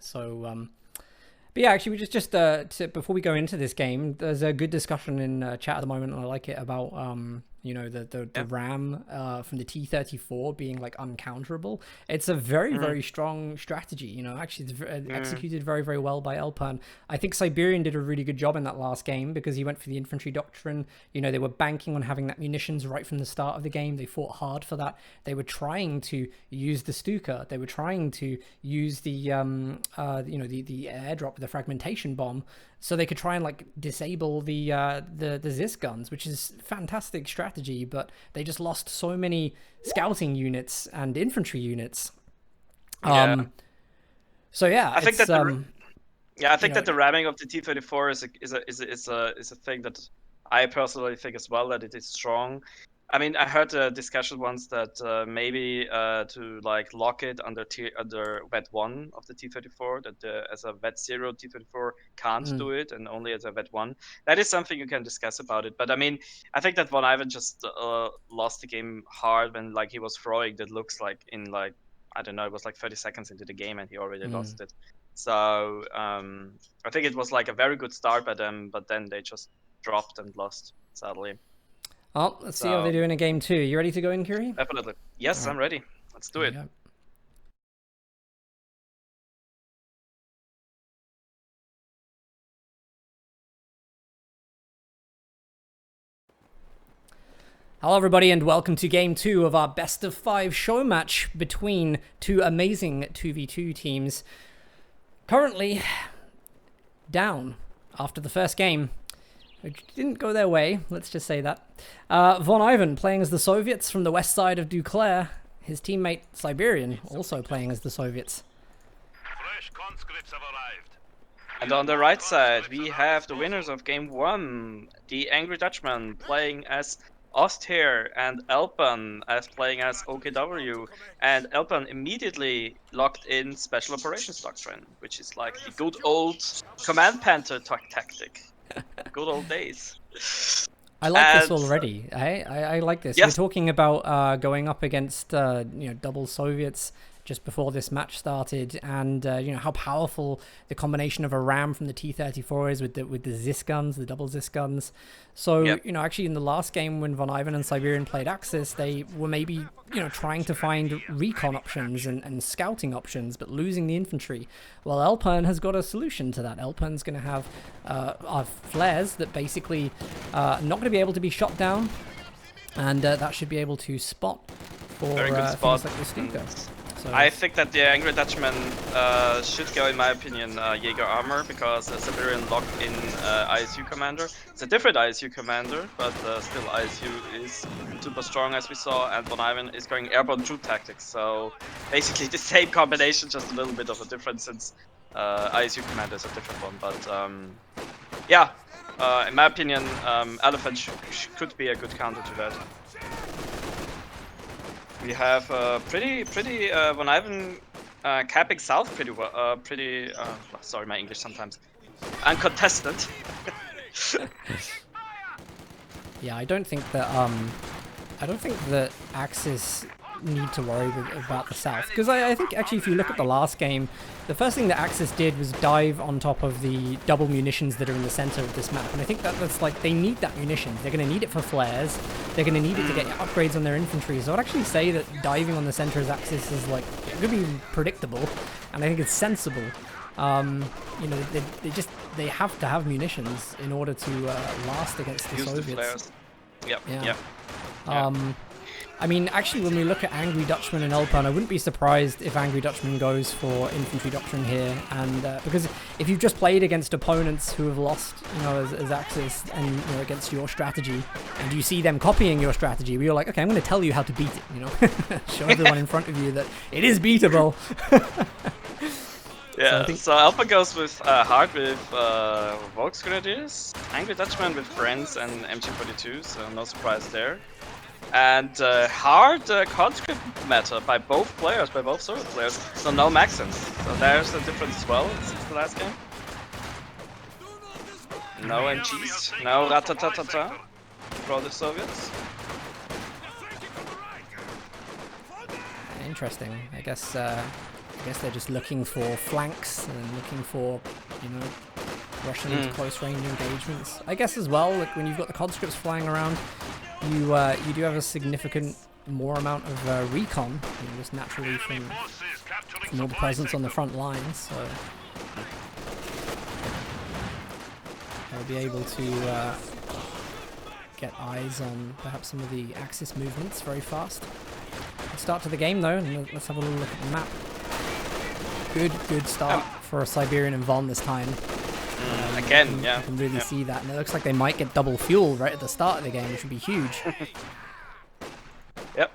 So, but yeah, actually, we just before we go into this game, there's a good discussion in chat at the moment, and I like it about you know the RAM from the T-34 being like uncounterable. It's a very strong strategy. You know, actually, it's executed very well by Elpern. I think Siberian did a really good job in that last game because he went for the infantry doctrine. You know, they were banking on having that munitions right from the start of the game. They fought hard for that. They were trying to use the Stuka. They were trying to use the you know, the airdrop, the fragmentation bomb, so they could try and like disable the Zis guns, which is fantastic strategy. But they just lost so many scouting units and infantry units. So yeah, I think that I think that the ramming of the T-34 is a thing that I personally think as well, that it is strong. I mean, I heard a discussion once that maybe to like lock it under VET 1 of the T-34, that as a VET 0 T-34 can't do it, and only as a VET 1. That is something you can discuss about it. But I mean, I think that VonIvan just lost the game hard when like he was throwing that looks like in like, I don't know, it was like 30 seconds into the game and he already lost it. So I think it was like a very good start by them, but then they just dropped and lost, sadly. Oh, let's see how they do in a game 2. You ready to go in, Curie? Definitely. Yes, I'm ready. Let's do it. Hello everybody and welcome to game 2 of our best of 5 show match between two amazing 2v2 teams. Currently down after the first game, which didn't go their way, let's just say that. VonIvan playing as the Soviets from the west side of Duclair. His teammate Siberian also playing as the Soviets. Fresh conscripts have arrived. And on the right side, we have the winners of game 1, the Angry Dutchman playing as Osthair, and Elpern as playing as OKW. And Elpern immediately locked in Special Operations Doctrine, which is like the good old Command Panther tactic. Good old days. I like this already. I like this. Yes. We're talking about going up against you know, double Soviets just before this match started, and you know how powerful the combination of a RAM from the T-34 is with the Zis guns, the double Zis guns. So you know, actually in the last game when VonIvan and Siberian played Axis, they were maybe, you know, trying to find recon options and scouting options, but losing the infantry. Well, Elpern has got a solution to that. Elpern's going to have flares that basically not going to be able to be shot down, and that should be able to spot for things like the Stuka. So I think that the Angry Dutchman should go, in my opinion, Jaeger Armor, because Siberian locked in ISU Commander. It's a different ISU Commander, but still ISU is super strong, as we saw, and VonIvan is going Airborne Troop Tactics. So basically the same combination, just a little bit of a difference, since ISU Commander is a different one. But yeah, in my opinion, Elephant could be a good counter to that. We have pretty VonIvan capping south pretty well. Sorry, my English sometimes. Uncontested. Yeah, I don't think that Axis need to worry about the south, because I think actually if you look at the last game, the first thing that Axis did was dive on top of the double munitions that are in the center of this map, and I think that's like, they need that munitions. They're going to need it for flares, they're going to need it to get upgrades on their infantry. So I'd actually say that diving on the center as Axis is like going to be predictable, and I think it's sensible. You know, they have to have munitions in order to last against the Soviets. Yep. I mean, actually, when we look at Angry Dutchman and Elpern, I wouldn't be surprised if Angry Dutchman goes for Infantry Doctrine here, and because if you've just played against opponents who have lost, you know, as Axis, and you know, against your strategy, and you see them copying your strategy, you're like, okay, I'm going to tell you how to beat it, you know, show everyone in front of you that it is beatable. Yeah, so Elpern goes with hard with Volksgrenadiers, Angry Dutchman with Friends and MG42, so no surprise there. And hard conscript meta by both players, by both Soviet players, so no Maxims. So there's the difference as well since the last game. No MGs, no ratatatata for the Soviets. Interesting. I guess I guess they're just looking for flanks and looking for, you know, rushing into close range engagements. I guess as well, like when you've got the conscripts flying around, you do have a significant more amount of recon, you know, just naturally from all the presence on the front lines. So they'll be able to get eyes on perhaps some of the Axis movements very fast. Start to the game though, and let's have a little look at the map. Good start for Siberian and Von this time. Again, yeah. You can really see that, and it looks like they might get double fuel right at the start of the game, which would be huge. Yep.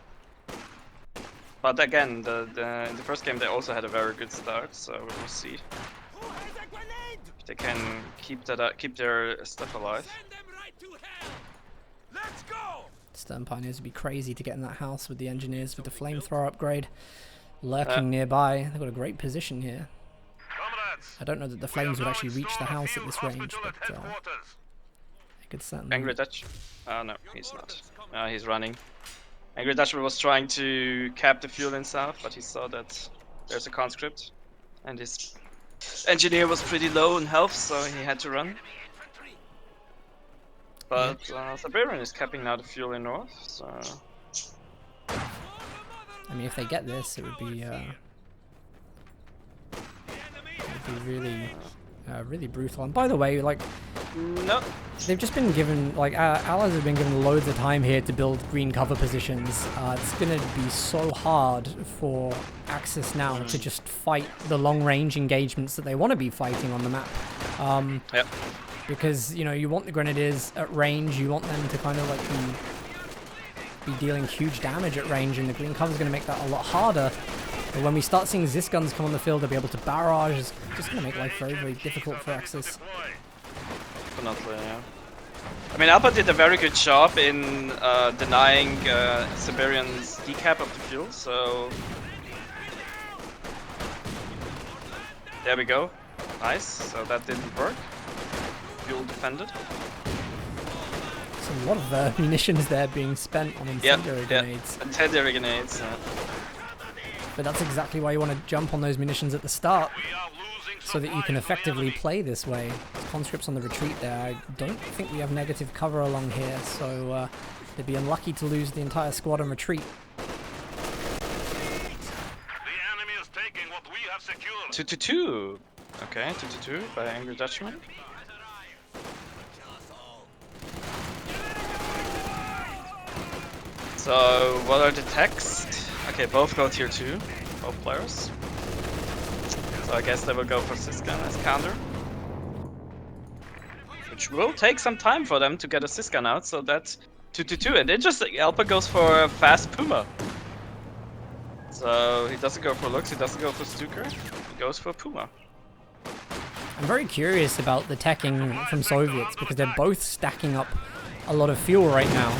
But again, in the first game they also had a very good start, so we'll see if they can keep their stuff alive. Stern Pioneers would be crazy to get in that house with the engineers with the flamethrower upgrade lurking nearby. They've got a great position here. I don't know that the flames would actually reach the house at this range, but they could certainly... Angry Dutch? Oh no, he's not. He's running. Angry Dutchman was trying to cap the fuel in south, but he saw that there's a conscript, and his engineer was pretty low in health, so he had to run. But Siberian is capping now the fuel in north, so... I mean, if they get this, it would be really brutal. And by the way, like, no, they've just been given, like, allies have been given loads of time here to build green cover positions. It's gonna be so hard for Axis now to just fight the long-range engagements that they want to be fighting on the map. Yep. Because, you know, you want the grenadiers at range, you want them to kind of like be dealing huge damage at range, and the green cover is going to make that a lot harder. But when we start seeing Zis guns come on the field, they'll be able to barrage. It's just going to make life very, very difficult for Axis. Definitely, yeah. I mean, Elpern did a very good job in denying Siberian's decap of the fuel, so... There we go. Nice, so that didn't work. Fuel defended. So a lot of munitions there being spent on incendiary grenades. Incendiary grenades. But that's exactly why you want to jump on those munitions at the start, so that you can effectively play this way. Conscripts on the retreat there. I don't think we have negative cover along here, so they'd be unlucky to lose the entire squad and retreat. The enemy is taking what we have secured. 2-2-2. Okay, 2-2-2 by Angry Dutchman. So, what are the texts? Okay, both go tier 2, both players. So I guess they will go for Siscan as counter. Which will take some time for them to get a Siscan out, so that's 2-2-2. And interesting, Elpern goes for a fast Puma. So he doesn't go for Lux, he doesn't go for Stuker, he goes for Puma. I'm very curious about the teching from Soviets, because they're both stacking up a lot of fuel right now.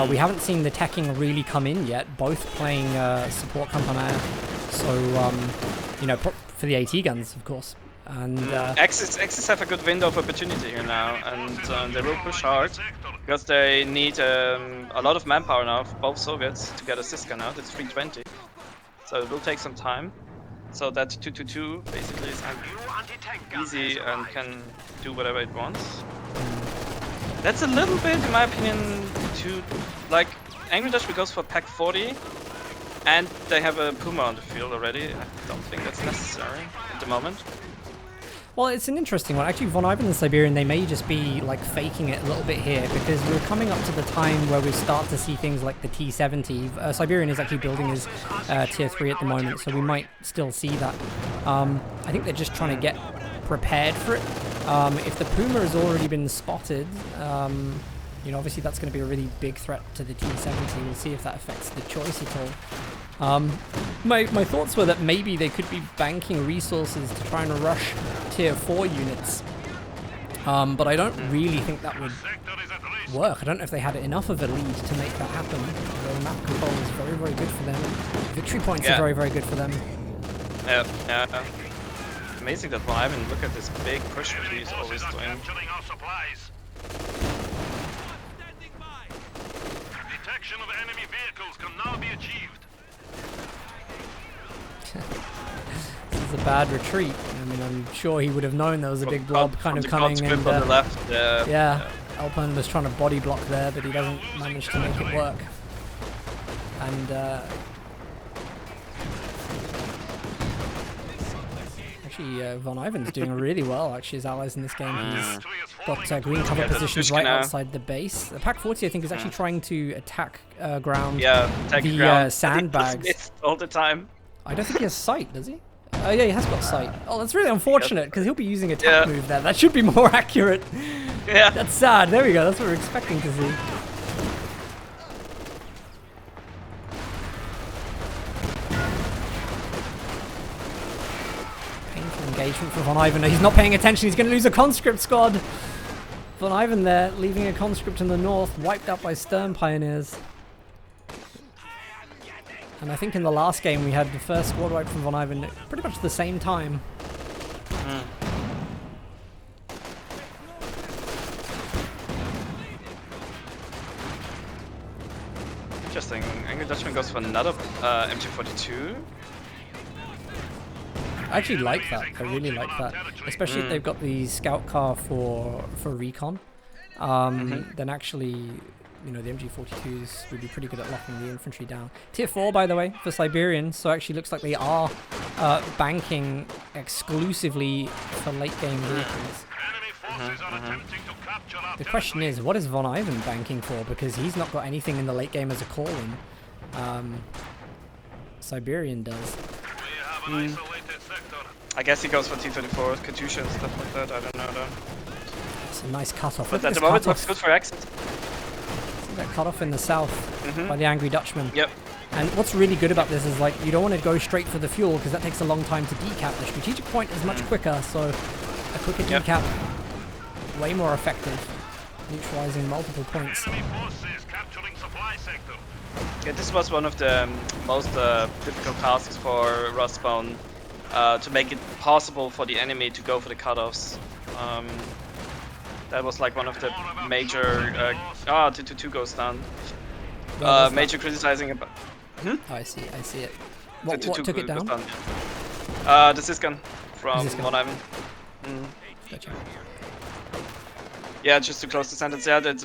We haven't seen the teching really come in yet, both playing support Campanaire, so, you know, for the AT guns, of course. And Axis have a good window of opportunity here now, and they will push hard, because they need a lot of manpower now, both Soviets, to get a Siscan out. It's 320, so it will take some time. So that 2-2-2 basically is easy and can do whatever it wants. That's a little bit, in my opinion, too, like, Angry Dutchman goes for Pack 40, and they have a Puma on the field already. I don't think that's necessary at the moment. Well, it's an interesting one. Actually, VonIvan and Siberian, they may just be like faking it a little bit here, because we're coming up to the time where we start to see things like the T-70. Siberian is actually building his tier 3 at the moment, so we might still see that. I think they're just trying to get prepared for it. If the Puma has already been spotted, you know, obviously that's going to be a really big threat to the T-70. We'll see if that affects the choice at all. My thoughts were that maybe they could be banking resources to try and rush tier 4 units, but I don't really think that would work. I don't know if they had enough of a lead to make that happen. The map control is very, very good for them. Victory points are very, very good for them. Yeah. Amazing that VonIvan, look at this big push that he's always doing. Detection of enemy vehicles can now be achieved. bad retreat. I mean, I'm sure he would have known there was a big blob kind of coming. And on the left. yeah, Elpern was trying to body block there, but he doesn't manage to make it work. And actually, VonIvan's doing really well. Actually, his allies in this game. He's got green cover positions right outside the base. The Pack 40, I think, is actually trying to attack ground. Yeah, attack ground. Sandbags all the time. I don't think he has sight, does he? Oh yeah, he has got sight. Oh, that's really unfortunate because he'll be using a attack move there. That should be more accurate. Yeah. That's sad. There we go. That's what we're expecting to see. Painful engagement for VonIvan. He's not paying attention. He's going to lose a conscript squad. VonIvan there, leaving a conscript in the north, wiped out by Stern Pioneers. And I think in the last game we had the first squad wipe from VonIvan at pretty much the same time. Interesting. Angry Dutchman goes for another MG42. I actually like that. I really like that. Especially if they've got the scout car for recon. Then actually, you know, the MG42s would be pretty good at locking the infantry down. Tier 4, by the way, for Siberian, so actually looks like they are banking exclusively for late game vehicles. The question is, what is VonIvan banking for? Because he's not got anything in the late game as a call-in. Siberian does. I guess he goes for T-34, Katyusha and stuff like that, I don't know though. It's a nice cutoff. But at the moment it looks good for exit. That cut off in the south by the Angry Dutchman. Yep. And what's really good about this is, like, you don't want to go straight for the fuel because that takes a long time to decap. The strategic point is much quicker, so a quicker decap, way more effective, neutralizing multiple points. Yeah, this was one of the most difficult tasks for Rustbone, to make it possible for the enemy to go for the cutoffs. That was like one of the major... 222 goes down. Major criticizing about... Oh, I see it. What took it down? The Sysgun from VonIvan. Gotcha. Yeah, just to close the sentence, yeah, that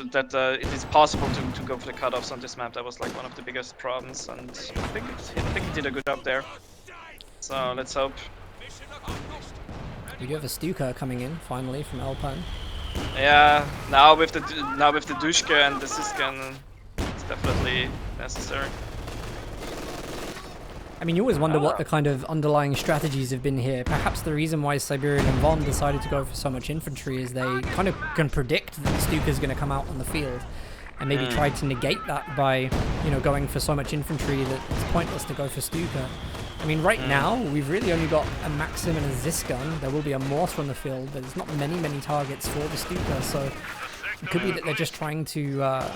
it is possible to go for the cutoffs on this map. That was like one of the biggest problems, and I think he did a good job there. So let's hope. We do have a Stuka coming in finally from Elpern. Yeah, now with the Dushka and the Sysgun, it's definitely necessary. I mean, you always wonder what the kind of underlying strategies have been here. Perhaps the reason why Siberian and Von decided to go for so much infantry is they kind of can predict that the Stuka is going to come out on the field, and maybe try to negate that by, you know, going for so much infantry that it's pointless to go for Stuka. I mean, right now, we've really only got a Maxim and a Zisgun. There will be a mortar on the field, but there's not many targets for the Stuka, so it could be that they're just trying to you know,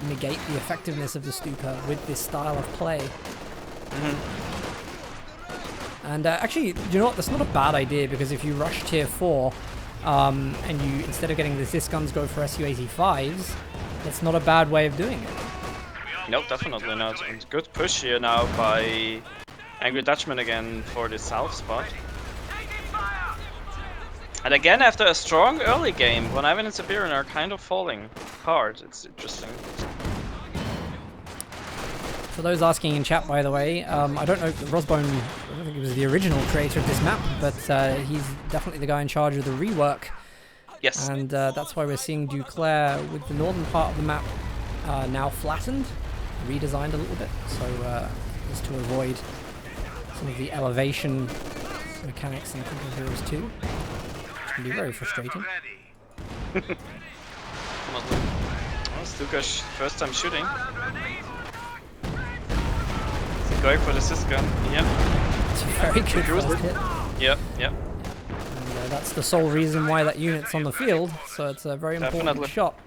negate the effectiveness of the Stuka with this style of play. And actually, you know what, that's not a bad idea, because if you rush tier 4, and you, instead of getting the Zisguns, go for Su-85s, that's not a bad way of doing it. No, definitely not. And good push here now by Angry Dutchman again for the south spot. And again, after a strong early game, VonIvan and Siberian are kind of falling hard. It's interesting. For those asking in chat, by the way, I don't know, Rosbone, I don't think he was the original creator of this map, but he's definitely the guy in charge of the rework. Yes. And that's why we're seeing Duclair with the northern part of the map now flattened, redesigned a little bit, so just to avoid some of the elevation mechanics in Company Heroes 2, which can be very frustrating. Oh, Stuka's first time shooting. Going for the Sysgun, yeah. It's a very good first hit. Yep. And that's the sole reason why that unit's on the field, so it's a very important shot.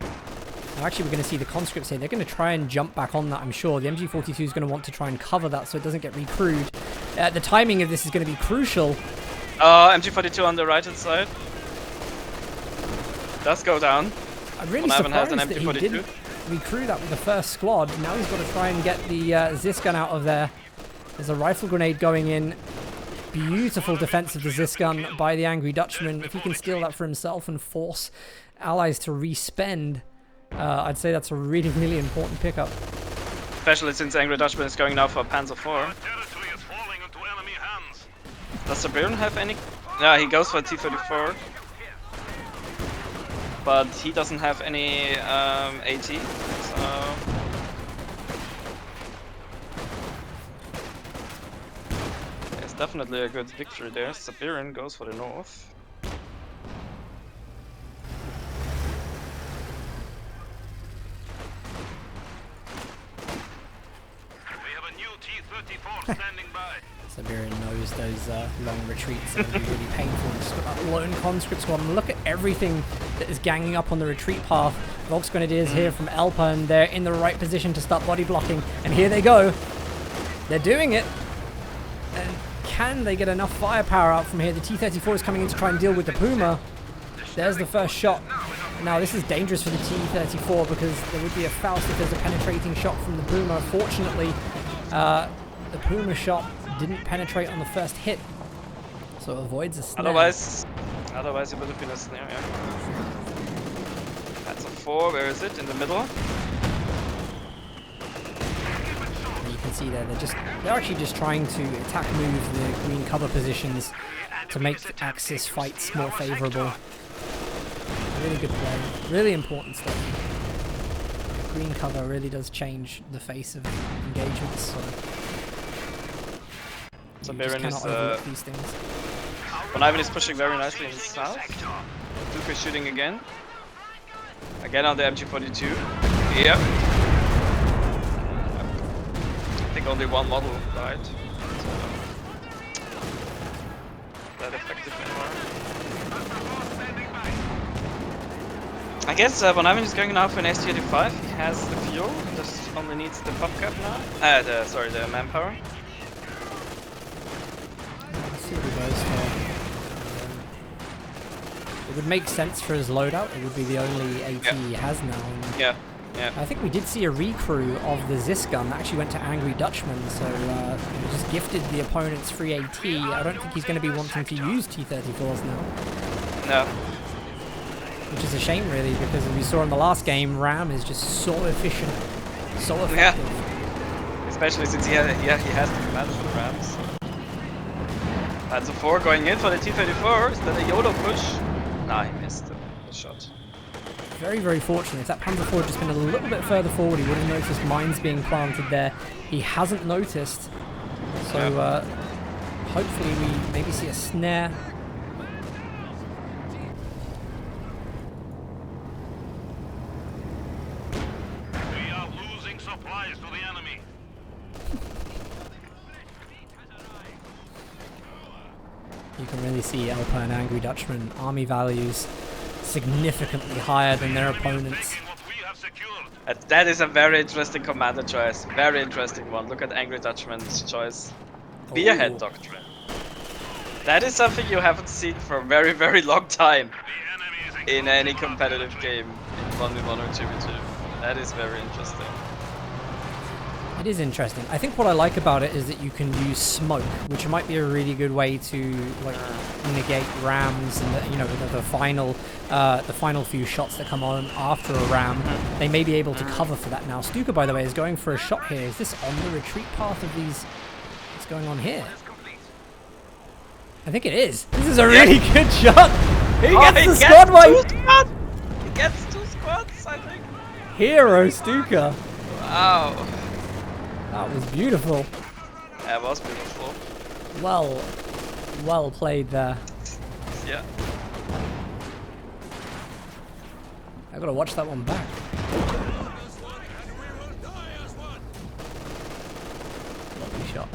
Now actually we're going to see the conscripts here. They're going to try and jump back on that, I'm sure. The MG42 is going to want to try and cover that so it doesn't get recrewed. The timing of this is going to be crucial. MG42 on the right hand side. Does go down. I'm really surprised that he didn't recrew that with the first squad. Now he's got to try and get the Zisgun out of there. There's a rifle grenade going in. beautiful defense of the Zisgun by the Angry Dutchman. If he can steal that for himself and force allies to respend, I'd say that's a really, really important pickup. Especially since Angry Dutchman is going now for Panzer IV. Territory is falling into enemy hands. Does Siberian have any? Yeah, he goes for T-34. But he doesn't have any AT, so... It's definitely a good victory there. Siberian goes for the north. We have a new T-34 standing by. Siberian knows those long retreats are going to be really painful. Just got that lone conscript squad. And look at everything that is ganging up on the retreat path. Volksgrenadiers here from Elpern. They're in the right position to start body blocking. And here they go. They're doing it. And can they get enough firepower out from here? The T-34 is coming in to try and deal with the Puma. There's the first shot. Now this is dangerous for the T-34 because there would be a Faust if there's a penetrating shot from the Puma. Fortunately, the Puma shot didn't penetrate on the first hit, so it avoids a snare. Otherwise it would have been a snare, yeah. That's a 4, where is it? In the middle? And you can see there, they're actually just trying to attack move the green cover positions to make Axis fights more favourable. Really good play, really important stuff. Green cover really does change the face of engagements, so Siberian is these things. VonIvan is pushing very nicely in the south. Duke is shooting again. Again on the MG42. Yep. I think only one model died. So that effective anymore. I guess VonIvan is going now for an ST-85. He has the fuel, just only needs the pop cap now. The manpower. It would make sense for his loadout. It would be the only AT he has now. Yeah. I think we did see a recrew of the Zisgun that actually went to Angry Dutchman, so he just gifted the opponent's free AT. I don't think he's going to be wanting to use T-34s now. No. Which is a shame, really, because as we saw in the last game, RAM is just so efficient, so effective. Yeah. Especially since he has to manage the RAMs. That's a 4 going in for the T-34. Is that a YOLO push? Nah, he missed the shot. Very, very fortunate. If that Panzer IV had just been a little bit further forward, he would have noticed mines being planted there. He hasn't noticed. So hopefully we maybe see a snare. We are losing supplies to the enemy. You can really see Elpern and Angry Dutchman army values significantly higher than their opponents. That is a very interesting commander choice. Very interesting one. Look at Angry Dutchman's choice. Be ahead doctrine. That is something you haven't seen for a very, very long time in any competitive game in 1v1 or 2v2. That is very interesting. It is interesting. I think what I like about it is that you can use smoke, which might be a really good way to like negate rams and the final few shots that come on after a ram. They may be able to cover for that now. Stuka, by the way, is going for a shot here. Is this on the retreat path of these? What's going on here? I think it is. This is a really good shot. He gets the squad wipe. He gets 2 squads, I think. Hero Stuka. Wow. That was beautiful. Yeah, it was beautiful. Well played there. Yeah. I gotta watch that one back. Lovely shot.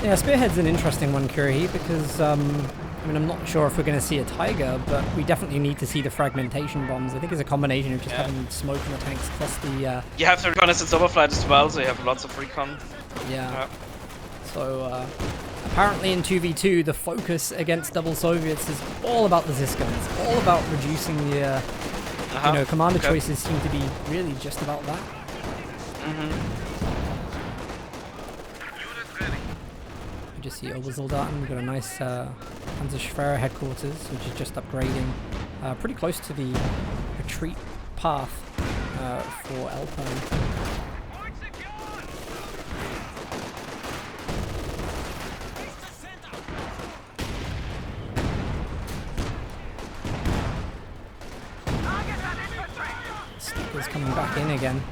Yeah, Spearhead's an interesting one, Curie, because I mean, I'm not sure if we're going to see a Tiger, but we definitely need to see the fragmentation bombs. I think it's a combination of just having smoke in the tanks plus the... You have the reconnaissance overflight as well, so you have lots of recon. Yeah. So, apparently in 2v2, the focus against double Soviets is all about the Zisguns. All about reducing the... commander choices seem to be really just about that. You just see Obersoldaten. We've got a nice Panzerschwerer headquarters, which is just upgrading. Pretty close to the retreat path for Elpern. Sticker's coming back in again.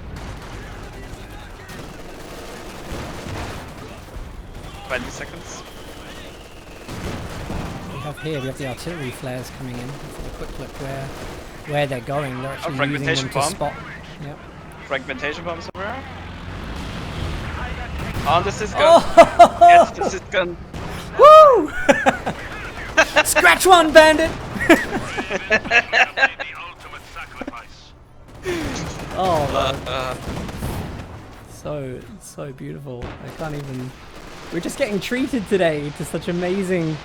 20 seconds. We have the artillery flares coming in. Let's have a quick look where they're going. They're actually using them to spot. Yep. Fragmentation bomb somewhere. On the Siskin. Oh! Yes, the Siskin. Woo! Scratch one, bandit! Oh, so beautiful. I can't even. We're just getting treated today to such amazing.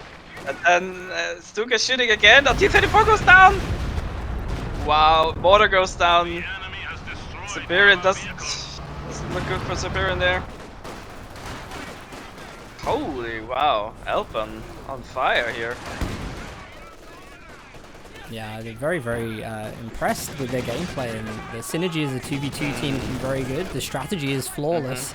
And then Stuka's shooting again. Oh, T-34 goes down. Wow, mortar goes down. Siberian doesn't look good for Siberian there. Holy wow, Elpern on fire here. Yeah, they're very impressed with their gameplay, and the synergy as a 2v2 team is very good. The strategy is flawless.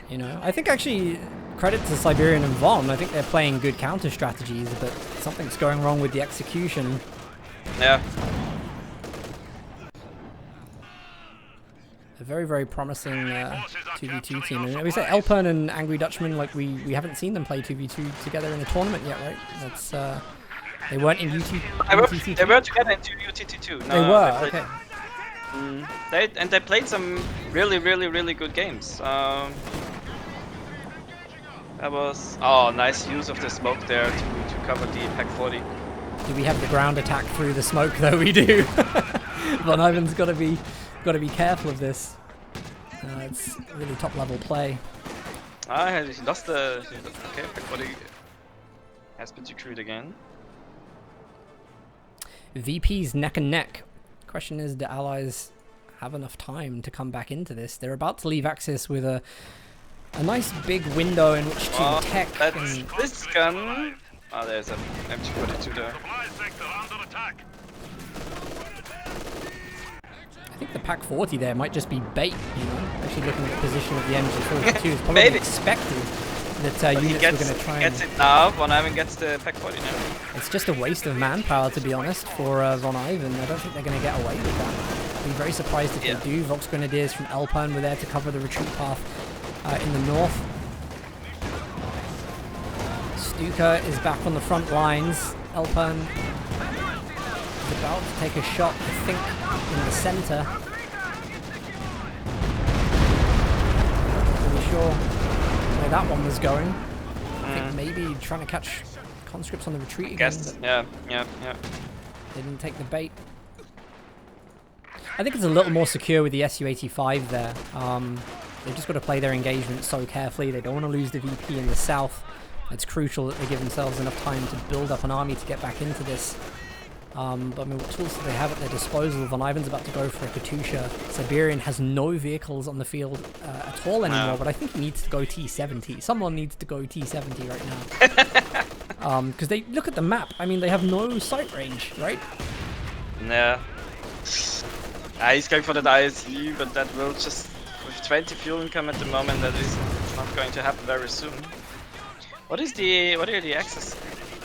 You know, I think actually credit to Siberian and Von. I think they're playing good counter strategies, but something's going wrong with the execution. Yeah. A very promising 2v2 team. And we say Elpern and Angry Dutchman, like we haven't seen them play 2v2 together in a tournament yet, right? That's they weren't in UTT2. They were together in UTT2. No, they were, okay. They played some really good games. That was nice use of the smoke there to cover the Pack 40. Do we have the ground attack through the smoke though? We do. VonIvan's got to be careful of this. It's really top level play. He lost the. Okay, Pack 40 has been secured again. VP's neck and neck. Question is, do allies have enough time to come back into this? They're about to leave Axis with a nice big window in which to tech. That's this gun. Oh, there's an MT-42 there. I think the Pack 40 there might just be bait, you know. Actually looking at the position of the MG-42 is probably expected that units were going to try and... Gets it now, VonIvan gets the Pack 40 now. It's just a waste of manpower, to be honest, for VonIvan. I don't think they're going to get away with that. I'd be very surprised if they do. Vox Grenadiers from Elpern were there to cover the retreat path in the north. Stuka is back on the front lines. Elpern is about to take a shot, I think, in the center. Not really sure where that one was going. I think maybe trying to catch conscripts on the retreat again. Yeah. They didn't take the bait. I think it's a little more secure with the Su-85 there. They've just got to play their engagement so carefully. They don't want to lose the VP in the south. It's crucial that they give themselves enough time to build up an army to get back into this. But I mean, what tools do they have at their disposal? VonIvan's about to go for a Katusha. Siberian has no vehicles on the field at all anymore, but I think he needs to go T-70. Someone needs to go T-70 right now. Because they look at the map. I mean, they have no sight range, right? Yeah. He's going for the ISU, but that will just... With 20 fuel income at the moment, that is not going to happen very soon. What are the axes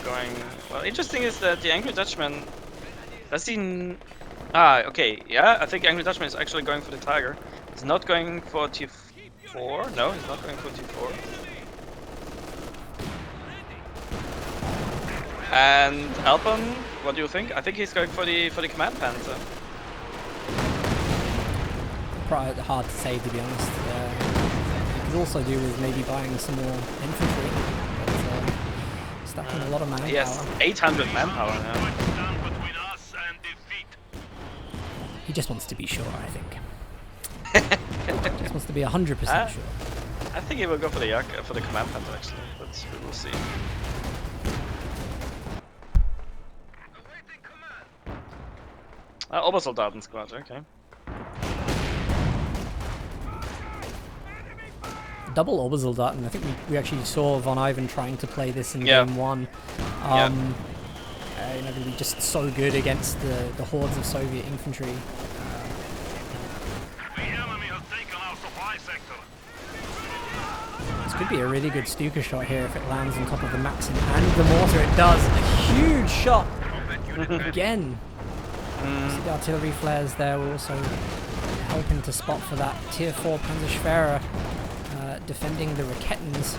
going? Well, interesting is that the Angry Dutchman does he? Okay, yeah, I think Angry Dutchman is actually going for the Tiger. He's not going for T4. No, he's not going for T4. And Elpern, what do you think? I think he's going for the Command Panther. Probably hard to say, to be honest. You could also do with maybe buying some more infantry. Stacking a lot of manpower. Yes, 800 manpower now. He just wants to be sure, I think. Just wants to be 100% sure. I think he will go for the Command Panther actually, but we will see. Obersoldaten squad, okay. Double Obersoldaten. I think we actually saw VonIvan trying to play this in Yeah. game 1. Yeah. You know, going to be just so good against the hordes of Soviet infantry. The enemy has taken our supply sector. This could be a really good Stuka shot here if it lands on top of the Maxim and the mortar. It does. A huge shot again. See the artillery flares there will also helping to spot for that tier 4 Panzerschwerer defending the Raketens.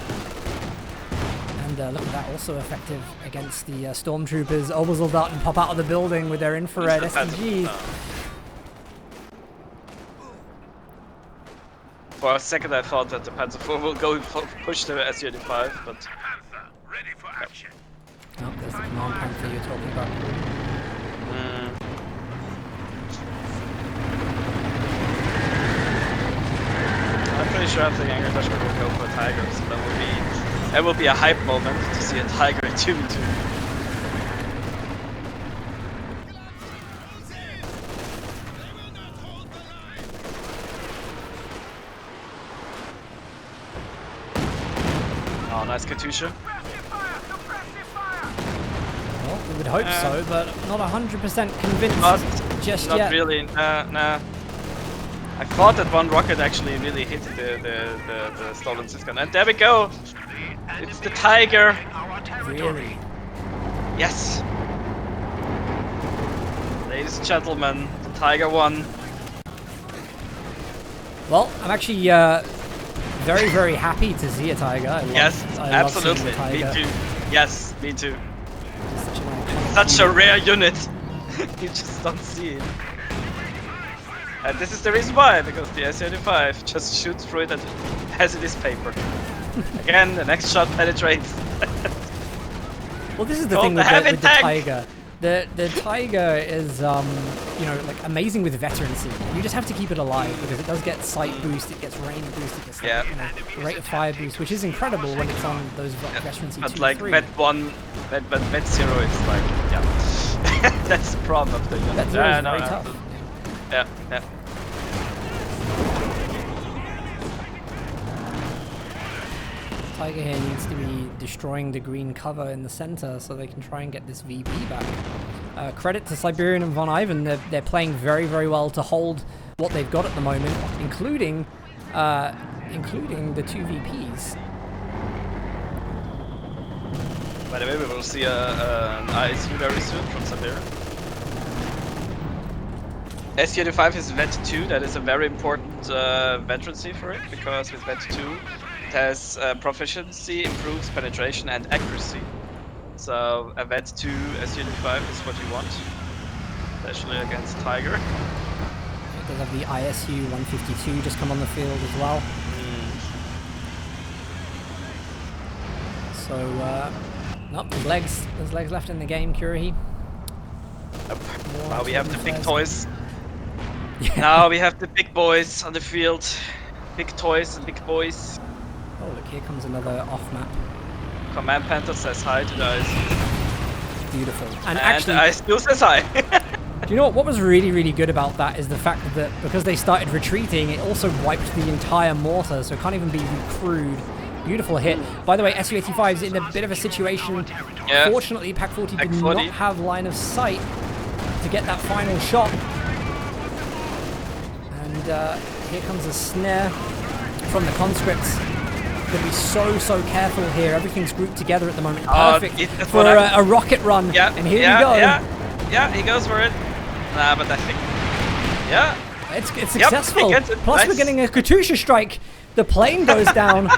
And look at that, also effective against the Stormtroopers. Obersoldaten pop out of the building with their infrared SDGs. For a second I thought that the Panzer IV will go push the Su-85, but... Panther, ready for action. Oh, there's the command panther you're talking about. I'm pretty sure the younger Dutchman will go for a Tiger, so that will be a hype moment to see a Tiger in 2v2. Oh, nice Katusha. Well, we would hope so, but not 100% convinced just Not yet. really, nah. I thought that one rocket actually really hit the stolen Syscan. And there we go! It's the Tiger! Really? Yes! Ladies and gentlemen, the Tiger won. Well, I'm actually very, very happy to see a Tiger. I love seeing Absolutely. the Tiger. Me too. Yes, me too. Such Such a rare unit. You just don't see it. And this is the reason why, because the Su-85 just shoots through it as it is paper. Again, the next shot penetrates. Well, this is the Oh, thing the with heavy the tank! Tiger. The Tiger is, you know, like amazing with veterancy. You just have to keep it alive because it does get sight boost, it gets range boost, it gets Yeah. you know, rate of fire boost, which is incredible when it's on those veterancy 2, But like 3. Vet 1, Vet 0 is like, yeah. That's the problem of the unit. That 0 is very tough. Yeah. Tiger here needs to be destroying the green cover in the center so they can try and get this VP back. Credit to Siberian and VonIvan, they're playing very, very well to hold what they've got at the moment, including the 2 VPs. By the way, we will see an ISU very soon from Siberian. Su-85 is Vet 2, that is a very important veterancy for it, because with Vet 2 it has proficiency, improves penetration and accuracy. So a Vet 2 Su-85 is what you want, especially against Tiger. It does have the ISU 152 just come on the field as well. So, nope, there's legs left in the game, Curie. Now we have the big flares. toys. Yeah. Now we have the big boys on the field. Big toys and big boys. Oh, look, here comes another off-map. Command Panther says hi to the ISU. Beautiful. And actually, ISU says hi. do you know what was really, really good about that is the fact that because they started retreating, it also wiped the entire mortar, so it can't even be recrued. Beautiful hit. By the way, Su-85 is in a bit of a situation. Yeah. Fortunately, Pak-40 did Pak-40. not have line of sight to get that final shot. And here comes a snare from the conscripts. Gonna be so careful here. Everything's grouped together at the moment. Perfect for a rocket run. Yeah, and here we go. Yeah, he goes for it. Nah, but I think, yeah. It's successful. he gets it. Plus, Nice. we're getting a Katusha strike. The plane goes down.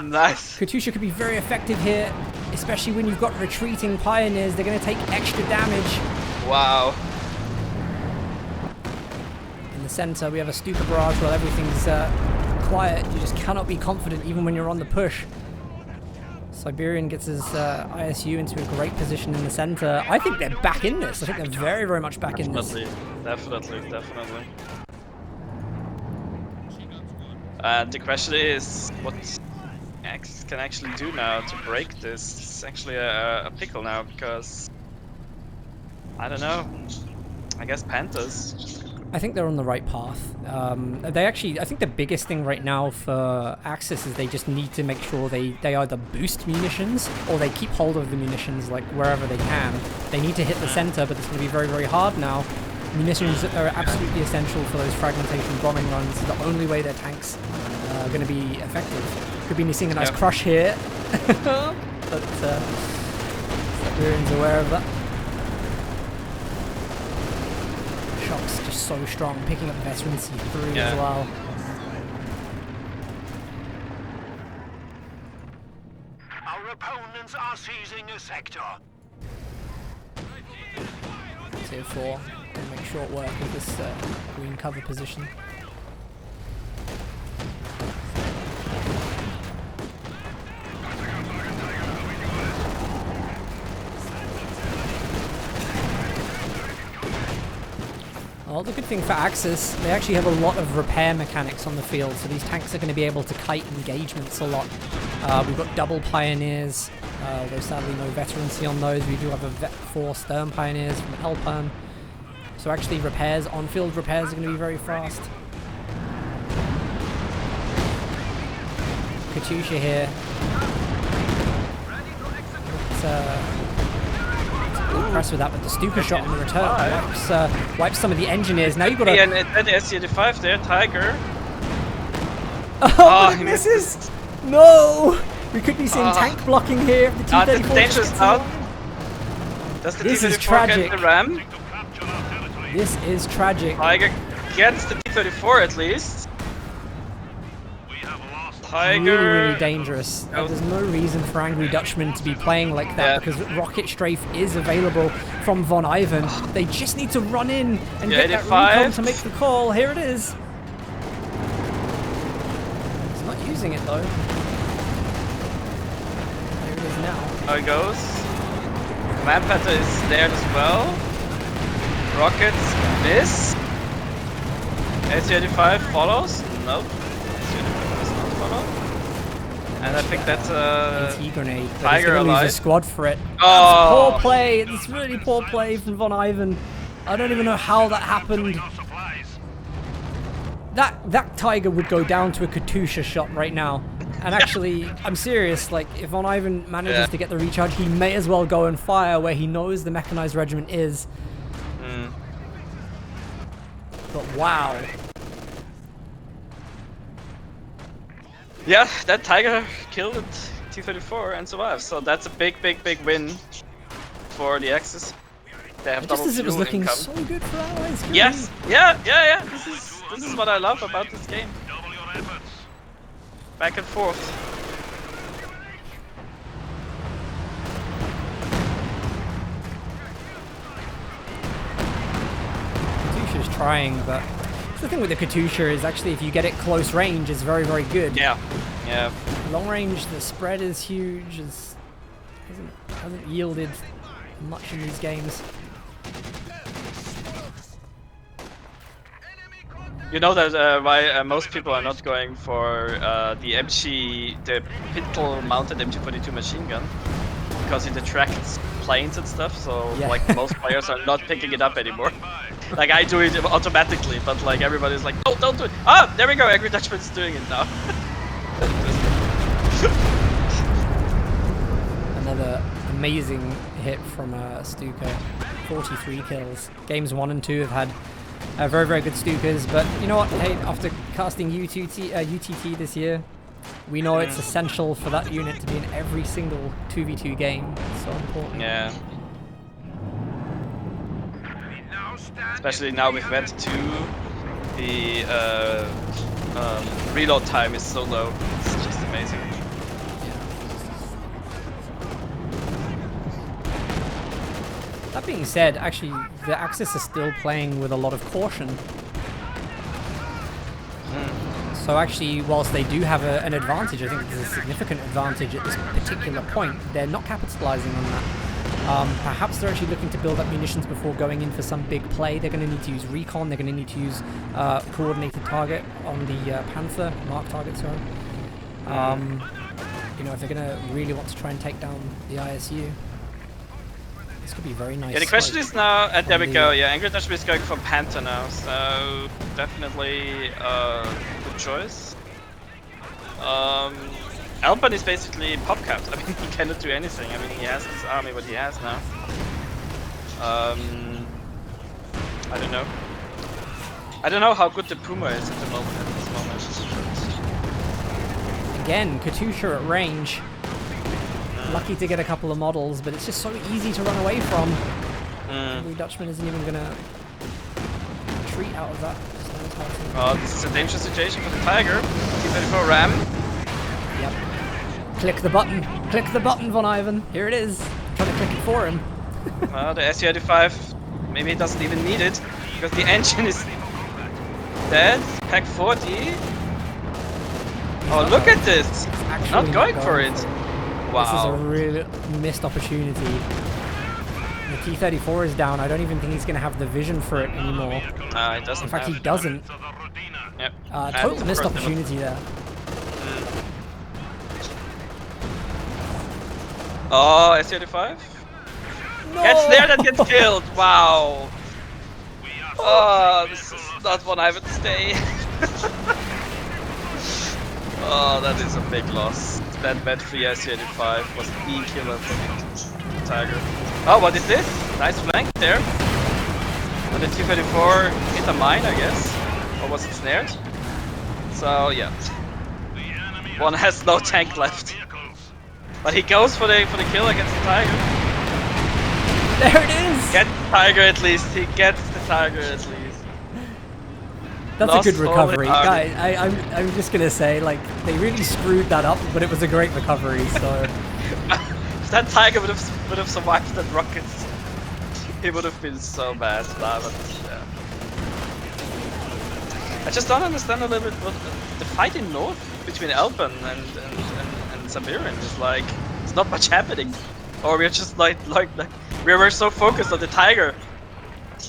Nice. Katusha could be very effective here, especially when you've got retreating pioneers. They're going to take extra damage. Wow. In the center, we have a Stuka barrage while everything's quiet. You just cannot be confident even when you're on the push. Siberian gets his ISU into a great position in the center. I think they're back in this. I think they're very, very much back in this. Definitely. And the question is, what X can actually do now to break this? It's actually a pickle now, because I don't know. I guess Panthers. I think they're on the right path. They actually, I think the biggest thing right now for Axis is they just need to make sure they either boost munitions or they keep hold of the munitions like wherever they can. They need to hit the center, but it's going to be very, very hard now. Munitions are absolutely essential for those fragmentation bombing runs. It's the only way their tanks are going to be effective. Could be seeing a nice crush here, but Siberian's aware of that. Shock's just so strong, picking up veterancy through as well. Our opponents are seizing a sector. Tier 4, gonna make short work of this green cover position. Well, the good thing for Axis, they actually have a lot of repair mechanics on the field, so these tanks are going to be able to kite engagements a lot. We've got double Pioneers, although sadly no veterancy on those. We do have a 4 Stern Pioneers from Elpern. So actually repairs, on-field repairs are going to be very fast. Katyusha here. Impressed with that, but the Stuka shot on the return wipes some of the engineers. Now you've got and the SC85 there, Tiger. Oh, but it misses! No! We could be seeing tank blocking here. The T-34 that's dangerous out. Does the T-34 get the ram? This is tragic. Tiger gets the T-34 at least. Tiger. Really, really dangerous. There's no reason for Angry Dutchman to be playing like that because Rocket Strafe is available from VonIvan. They just need to run in and get that recon to make the call. Here it is. He's not using it though. Here it is now. There it goes. Manpatter is there as well. Rockets miss. AC-85 follows. Nope. And I think that's a grenade. Tiger alive. Use a squad for it. Oh, poor play. It's really poor play from VonIvan. I don't even know how that happened. That Tiger would go down to a Katyusha shot right now. And actually, I'm serious. Like, if VonIvan manages to get the recharge, he may as well go and fire where he knows the mechanized regiment is. But wow. Yeah, that Tiger killed it, T-34 and survived. So that's a big, big, big win for the Axis. They have double just as it was looking income. so good for Allies. Yes, yeah. This is what I love about this game. Back and forth. Katyusha's trying, but the thing with the Katyusha is actually if you get it close range, it's very, very good. Yeah. Long range, the spread is huge. Hasn't yielded much in these games. You know that why most people are not going for the pintle-mounted MG42 machine gun, because it attracts planes and stuff. So like most players are not picking it up anymore. Like I do it automatically, but like everybody's like, no, don't do it. Ah, there we go. Angry Dutchman's doing it now. Another amazing hit from Stuka. 43 kills. Games 1 and 2 have had very, very good Stukas, but you know what? Hey, after casting UTT this year, we know it's essential for that unit to be in every single 2v2 game. It's so important. Yeah. Especially now with Vent 2, the reload time is so low. It's just amazing. That being said, actually, the Axis are still playing with a lot of caution. So actually, whilst they do have an advantage, I think there's a significant advantage at this particular point, they're not capitalizing on that. Perhaps they're actually looking to build up munitions before going in for some big play. They're going to need to use recon, they're going to need to use coordinated target on the Panther, mark target, sorry. You know, if they're going to really want to try and take down the ISU. This could be very nice. Yeah, the question is now, and there we go. Yeah, Angry Dutchman is going for Panther now, so definitely good choice. Elpern is basically pop-capped. I mean, he cannot do anything. I mean, he has his army, what he has now. I don't know. I don't know how good the Puma is at the moment. At this moment. Again, Katusha at range. Lucky to get a couple of models, but it's just so easy to run away from. Angry Dutchman isn't even gonna retreat out of that. Oh, this is a dangerous situation for the Tiger. T-34 Ram. Yep. Click the button. Click the button, VonIvan. Here it is. I'm trying to click it for him. Well, the SU-85, maybe he doesn't even need it, because the engine is dead. Pack 40. Oh, look at this! Not going for it. Wow. This is a real missed opportunity. The T-34 is down. I don't even think he's going to have the vision for it anymore. He doesn't. In fact, he doesn't. Yep. Total missed opportunity there. Oh, SU-85? No! Gets there, that gets killed! Wow! Oh, this is not VonIvan stay. Oh, that is a big loss. That bad-free SU-85 was the killer for the Tiger. Oh, what is this? Nice flank there. But the T-34 hit a mine, I guess. Or was it snared? So, yeah. One has no tank left. But he goes for the kill against the Tiger. There it is! Gets the Tiger at least. He gets the Tiger at least. That's Lost a good recovery. all the Guys, I'm just gonna say, like, they really screwed that up, but it was a great recovery, so... If that Tiger would have survived that rockets, he would have been so bad. Nah, but, yeah. I just don't understand a little bit what the fight in North between Elpern and Siberian is like. It's not much happening, or we're just like we were so focused on the Tiger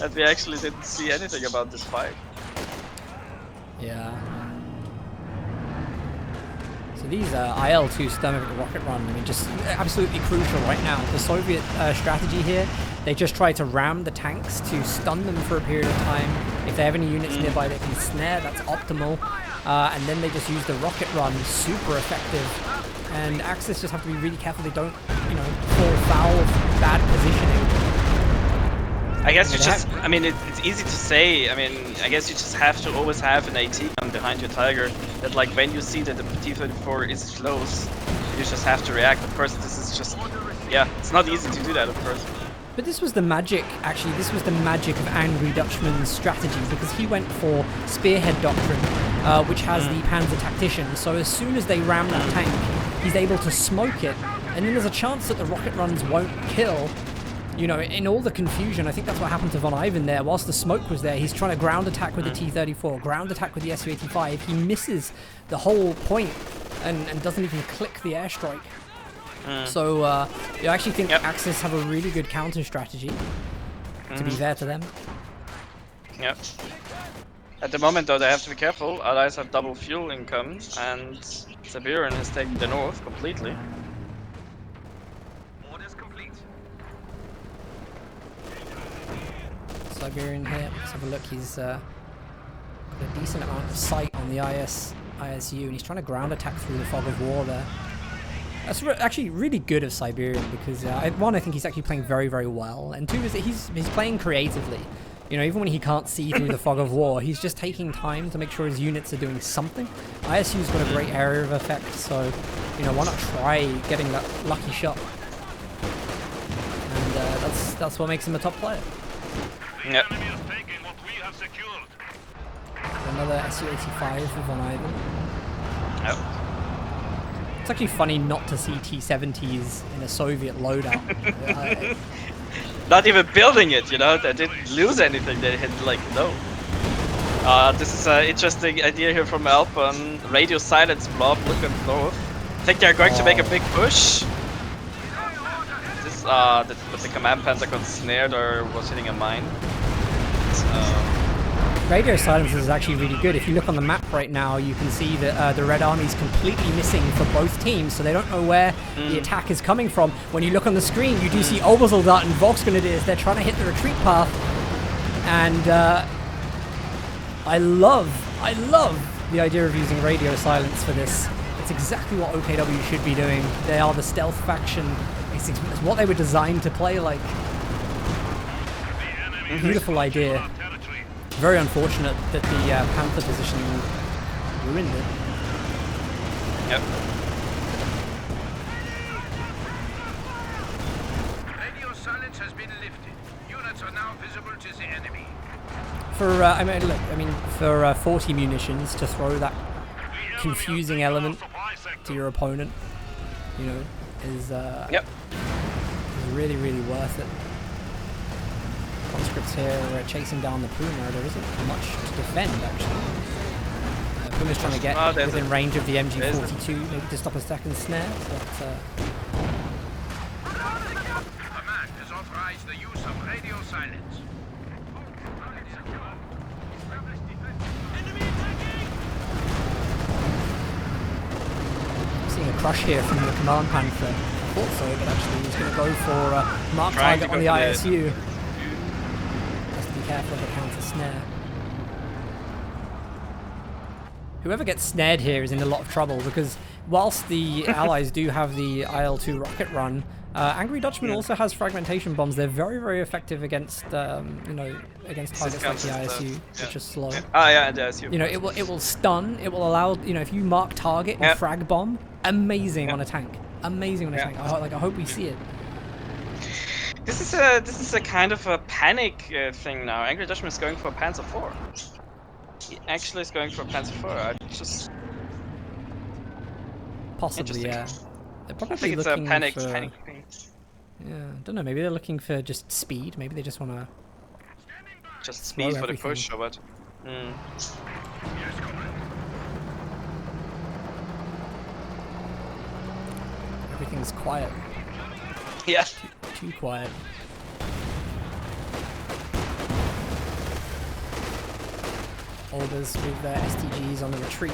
that we actually didn't see anything about this fight. Yeah. So these IL-2 Stormless rocket run, I mean, just absolutely crucial right now. The Soviet strategy here, they just try to ram the tanks to stun them for a period of time. If they have any units nearby they can snare, that's optimal. And then they just use the rocket run, super effective. And Axis just have to be really careful they don't, fall foul of bad positioning. I guess you just, I mean, it's easy to say. I mean, I guess you just have to always have an AT gun behind your Tiger. That, like, when you see that the T-34 is close, you just have to react. Of course, this is just, yeah, it's not easy to do that, of course. But this was the magic, actually, this was the magic of Angry Dutchman's strategy, because he went for Spearhead Doctrine, which has the Panzer Tactician. So as soon as they ram that tank, he's able to smoke it, and then there's a chance that the rocket runs won't kill. In all the confusion, I think that's what happened to VonIvan there. Whilst the smoke was there, he's trying to ground attack with the T-34, ground attack with the Su-85. He misses the whole point and doesn't even click the airstrike. So I actually think Axis have a really good counter strategy to be fair to them. Yep. At the moment, though, they have to be careful. Allies have double fuel income, and Siberian has taken the north completely. Siberian here, let's have a look. He's got a decent amount of sight on the ISU, and he's trying to ground attack through the fog of war there. That's actually really good of Siberian, because one, I think he's actually playing very, very well, and two is that he's playing creatively. Even when he can't see through the fog of war, he's just taking time to make sure his units are doing something. ISU's got a great area of effect, so why not try getting that lucky shot? And that's what makes him a top player. Yep. Another Su-85 for VonIvan. Yep. It's actually funny not to see T-70s in a Soviet loadout. Not even building it, they didn't lose anything, they had no. This is an interesting idea here from Elpern. Radio silence blob, look at north. I think they're going to make a big push. This, the command Panther got snared or was hitting a mine. Radio silence is actually really good. If you look on the map right now, you can see that the Red Army is completely missing for both teams, so they don't know where the attack is coming from. When you look on the screen, you do see Obersoldat and Volksgrenadiers. They're trying to hit the retreat path, and I love the idea of using radio silence for this. It's exactly what OKW should be doing. They are the stealth faction. It's what they were designed to play like. Beautiful idea. Very unfortunate that the Panther position ruined it. Yep. Radio silence has been lifted. Units are now visible to the enemy. For 40 munitions to throw that confusing element to your opponent, you know, is really, really worth it. Conscripts here chasing down the Puma. There isn't much to defend, actually. Puma's trying to get within range of the MG42, maybe to stop a second snare, but... Command has authorized the use of radio silence. I'm seeing a crush here from the Command Panther. I thought so, but actually he's going to go for mark target on the ISU. Careful of the counter snare. Whoever gets snared here is in a lot of trouble, because whilst the allies do have the IL-2 rocket run, Angry Dutchman also has fragmentation bombs. They're very, very effective against against targets like the ISU, which is slow. Yeah, the ISU. You know, it will stun. It will allow, you know, if you mark target and frag bomb, amazing on a tank. Amazing on a tank. I hope we see it. This is a kind of a panic thing now. Angry Dutchman is going for a Panzer IV. He actually is going for a Panzer IV. I just possibly, yeah. They're probably I think it's a panic thing. Yeah, I don't know. Maybe they're looking for just speed. Maybe they just want to just speed for the push or what? Everything's quiet. Yeah. Too quiet. Obers with their STGs on the retreat.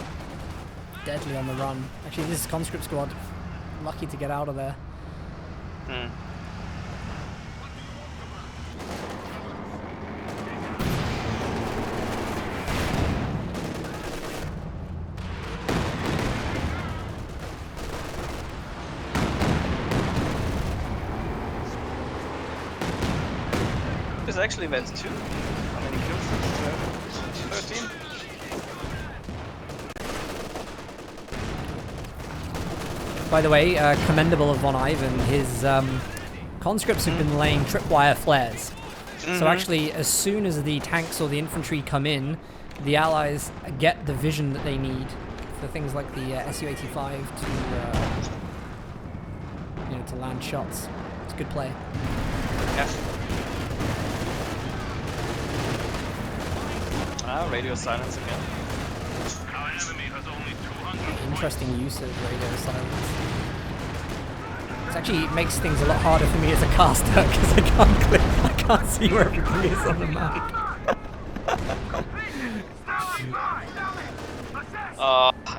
Deadly on the run. Actually, this is conscript squad. Lucky to get out of there. It's actually event 2. How many kills? 13. By the way, commendable of VonIvan, his conscripts have been laying tripwire flares. So actually, as soon as the tanks or the infantry come in, the allies get the vision that they need for things like the Su-85 to land shots. It's good play. Yeah. Radio silence again. Our enemy has only 200. Interesting use of radio silence. It actually makes things a lot harder for me as a caster because I can't see where everything is on the map.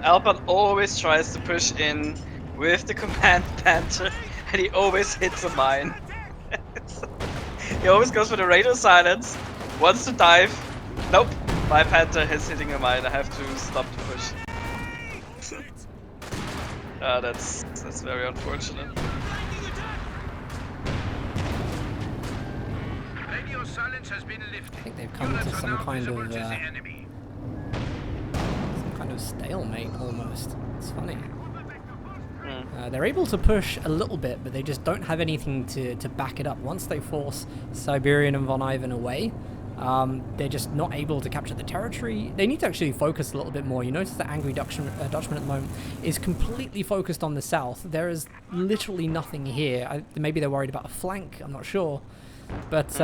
Elpern always tries to push in with the Command Panther, and he always hits a mine. He always goes for the radio silence, wants to dive. Nope. My Panther is hitting a mine. I have to stop the push. That's very unfortunate. Radio silence has been lifted. I think they've come to some kind of stalemate almost. It's funny. They're able to push a little bit, but they just don't have anything to back it up. Once they force Siberian and VonIvan away, they're just not able to capture the territory. They need to actually focus a little bit more. You notice that Angry Dutchman at the moment is completely focused on the south. There is literally nothing here. Maybe they're worried about a flank, I'm not sure. But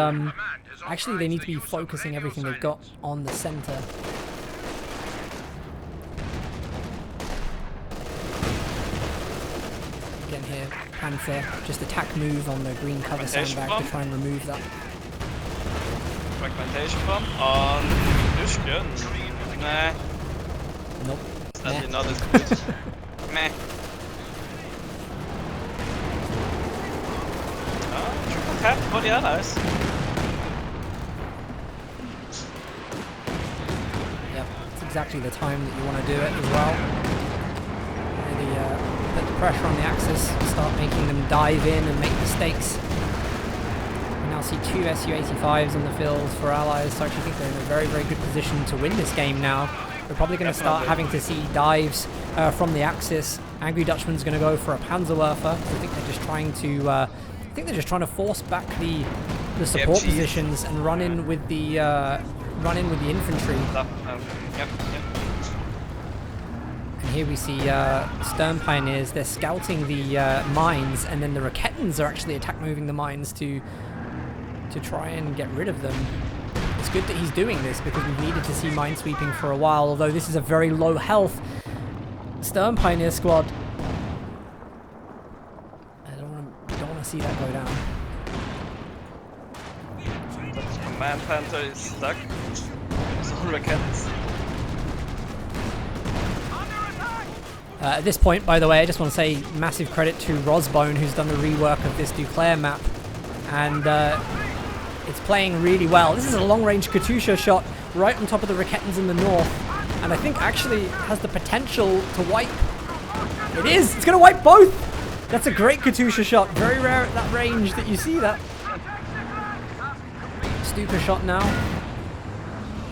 actually they need to be focusing everything they've got on the center. Again here, Panther, just attack move on the green cover sandbag to try and remove that. Fragmentation bomb on push good? Nah. Nope. Sadly not as good. Meh. Triple cap for the allies. Yep, it's exactly the time that you want to do it as well. Really put the pressure on the Axis, start making them dive in and make mistakes. We now see 2 Su-85s on the field for allies, so I actually think they're in a very, very good position to win this game now. We're probably going to start having to see dives from the Axis. Angry Dutchman's going to go for a Panzerwerfer. I think they're just trying to force back the support positions and run in with the infantry. And here we see Stern Pioneers. They're scouting the mines, and then the Raketans are actually attack moving the mines to try and get rid of them. It's good that he's doing this because we've needed to see minesweeping for a while, although this is a very low health Stern Pioneer squad. I don't want to see that go down. The Command Panther is stuck. It's on Raketans. At this point, by the way, I just want to say massive credit to Rosbone, who's done the rework of this Duclair map, and it's playing really well. This is a long-range Katyusha shot right on top of the Raketans in the north, and I think actually has the potential to wipe. It is! It's going to wipe both! That's a great Katyusha shot. Very rare at that range that you see that. Stuka shot now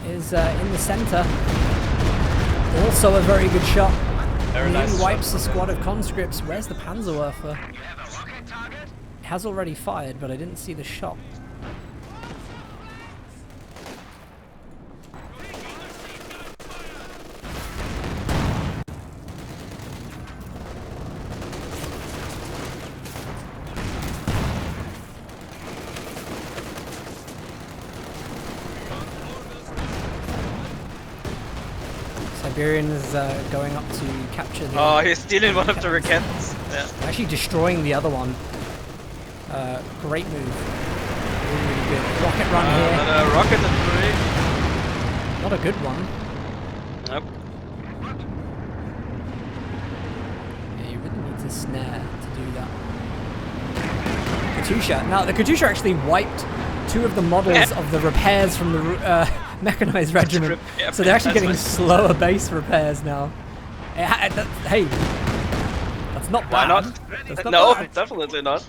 is in the center. Also a very good shot. Very nice. Wipes a squad of conscripts. Where's the Panzerwerfer? It has already fired, but I didn't see the shot. Siberian is going up to capture the... Oh, he's stealing one of the Raketans. Yeah. Actually destroying the other one. Great move. Really, really good. Rocket run here. But rocket at 3. Not a good one. Nope. Yeah, you really need to snare to do that. Katyusha. Now, the Katyusha actually wiped 2 of the models of the repairs from the mechanized regiment. So they're actually getting slower base repairs now. Hey, that's not bad. Why not? That's not No, bad. definitely not.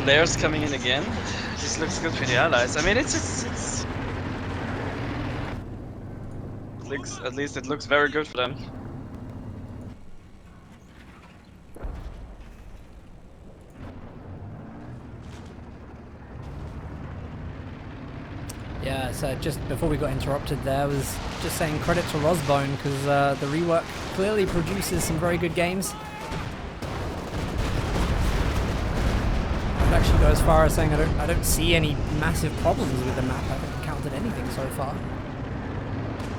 Flares coming in again. This looks good for the allies. I mean, it looks, at least it looks very good for them. Yeah, so just before we got interrupted there, I was just saying credit to Rosbone because the rework clearly produces some very good games. I'd actually go as far as saying I don't see any massive problems with the map. I haven't encountered anything so far.